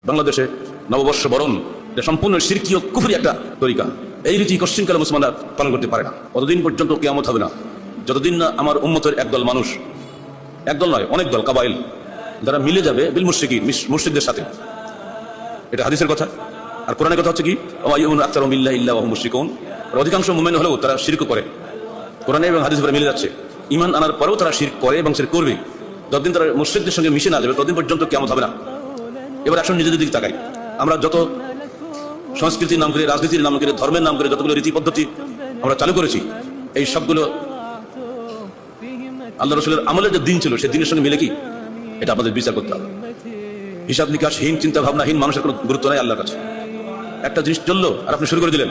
বাংলাদেশে নববর্ষ বরণ এটা সম্পূর্ণ শিরকি ও কুফরি একটা তরিকা। এই রীতি কোশ্চিনকালে মুসলমানরা পালন করতে পারে না। কতদিন পর্যন্ত কিয়ামত হবে না, যতদিন না আমার উম্মতের একদল মানুষ, একদল নয় অনেক দল, কাবাইল, যারা মিলে যাবে বিল মুশরিকিন, মুশরিকদের সাথে। এটা হাদিসের কথা। আর কোরআনের কথা হচ্ছে কি, আকতারুহুম বিল্লাহি ইল্লা ওয়া হুম মুশরিকুন। অধিকাংশ মুমিন হলেও তারা শিরক করে। কোরআনে এবং হাদিসে মিলে যাচ্ছে। ঈমান আনার পরেও তারা শিরক করে এবং শিরক করবে। যতদিন তারা মুশরিকদের সঙ্গে মিশে না যাবে ততদিন পর্যন্ত কিয়ামত হবে না। এবার আসুন নিজেদের দিকে তাকাই। আমরা যত সংস্কৃতির নাম করে, রাজনীতির নাম করে, ধর্মের নাম করে যতগুলো রীতি পদ্ধতি আমরা চালু করেছি, এই সবগুলো আল্লাহ রসুলের আমলের যে দিন ছিল সেই দিনের সঙ্গে মিলে কি, এটা আমাদের বিচার করতে হবে। হিসাব নিকাশহীন, চিন্তা ভাবনাহীন মানুষের কোনো গুরুত্ব নাই আল্লাহর কাছে। একটা জিনিস চললো আর আপনি শুরু করে দিলেন,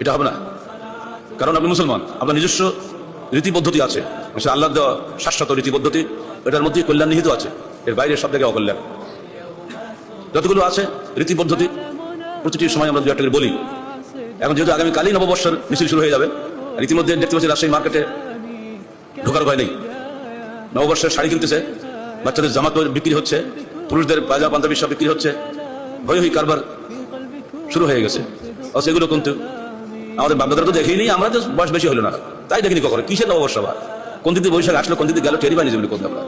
এটা হবে না। কারণ আপনি মুসলমান, আপনার নিজস্ব রীতি পদ্ধতি আছে, আল্লাহ দেওয়া শাশ্বত রীতি পদ্ধতি, এটার মধ্যে কল্যাণ নিহিত আছে। এর বাইরে সব জায়গায় অকল্যাণ। যতগুলো আছে রীতি পদ্ধতি, প্রতিটি সময় আমরা দু একটা করে বলি। এখন যেহেতু আগামীকালই নববর্ষের মিছিল শুরু হয়ে যাবে, আর ইতিমধ্যে দেখতে পাচ্ছি রাজশাহী মার্কেটে ঢোকার ভয় নেই। নববর্ষের শাড়ি কিনতেছে, বাচ্চাদের জামা বিক্রি হচ্ছে, পুরুষদের পায়জামা পাঞ্জাবি সব বিক্রি হচ্ছে, ভয়হী কারবার শুরু হয়ে গেছে। অথচ এগুলো কিন্তু আমাদের বাপদাদারা তো দেখেই নি, আমরা তো বয়স বেশি হলো না, তাই দেখিনি কখনো। কিসের নববর্ষ আবার? কোন দিকে বৈশাখ আসলো, কোন দিকে গেল, টেরি পাইনি যেগুলো করতে আমরা।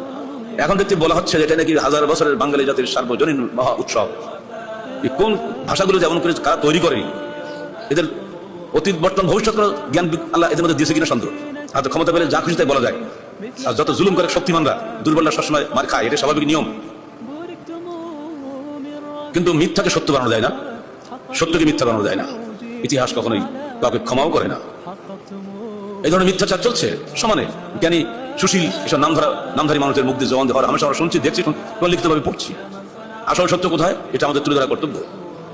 এখন দেখতে বলা হচ্ছে যে এটা নাকি 1000 বছরের বাঙালি জাতির সার্বজনীন মহা উৎসব। কোন ভাষাগুলো যেমন করে কারা তৈরি করেনি, এদের অতীত বর্তমান ভবিষ্যৎ জ্ঞান আল্লাহ এদের মধ্যে দিয়েছে কিনা সন্দেহ। আর ক্ষমতা পেলে যা খুশি তাই বলা যায়। আর যত জুলুম করে শক্তিমানরা, দুর্বলরা সবসময় মার খায়, এটা স্বাভাবিক নিয়ম। কিন্তু মিথ্যাকে সত্য বানানো যায় না, সত্যকে মিথ্যা বানানো যায় না। ইতিহাস কখনোই কাউকে ক্ষমাও করে না। এই ধরনের মিথ্যাচার চলছে সমানে। জ্ঞানী, সুশীল, এসব নামধারী মানুষের মুখ দিয়ে জবান দেওয়ার হামেশা আমরা শুনছি, দেখছি, লিখিতভাবে পড়ছি। আসল সত্য কোথায়, এটা আমাদের তুলে ধরা কর্তব্য।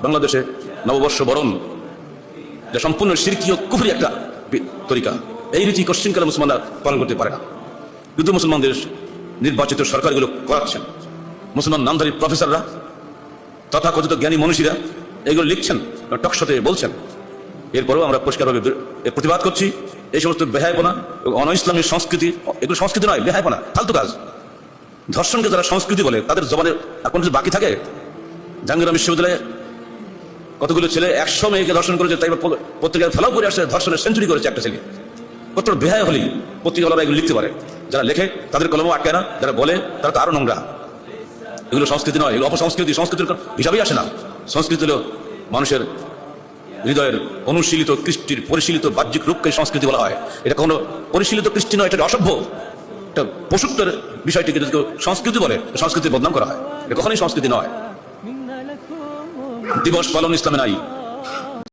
বাংলাদেশে নববর্ষ বরণ এটা সম্পূর্ণ শিরকি ও কুফরি একটা তরিকা। এই রীতি কোশ্চিনকালে মুসলমানরা পালন করতে পারে না। কিন্তু মুসলমানদের নির্বাচিত সরকারগুলো করাচ্ছেন। মুসলমান নামধারী প্রফেসররা, তথাকথিত জ্ঞানী মনীষীরা এগুলো লিখছেন, টকশোতে বলছেন। এরপরেও আমরা পরিষ্কারভাবে প্রতিবাদ করছি। এই সমস্ত বেহায়পনা, অন ইসলামী সংস্কৃতি, এগুলো সংস্কৃতি নয়, বেহায়পনা, ফালতু কাজ। ধর্ষণকে যারা সংস্কৃতি বলে, তাদের জবানে আর কোনো কিছু বাকি থাকে? জাহাঙ্গীরনগর বিশ্ববিদ্যালয়ে কতগুলো ছেলে 100 মেয়েকে ধর্ষণ করেছে, তাই পত্রিকায় ফেলাও করে আসছে, ধর্ষণের সেঞ্চুরি করেছে একটা ছেলে। কত বেহায় হলেই পত্রিকাওয়ালারা এগুলো লিখতে পারে। যারা লেখে তাদের কলমও আটকায় না, যারা বলে তারা তো আরো নোংরা। এগুলো সংস্কৃতি নয়, এগুলো অপসংস্কৃতি। সংস্কৃতির হিসাবেই আসে না। সংস্কৃতি হলো মানুষের হৃদয়ের অনুশীলিত কৃষ্টির পরিশীলিত বাহ্যিক রূপকে সংস্কৃতি বলা হয়। এটা কোনো পরিশীলিত কৃষ্টি নয়, এটা অসভ্য, এটা পশুত্বের বিষয়টিকে যদি কেউ সংস্কৃতি বলে, সংস্কৃতির বদনাম করা হয়। এটা কখনোই সংস্কৃতি নয়। দিবস পালন ইসলামে নাই।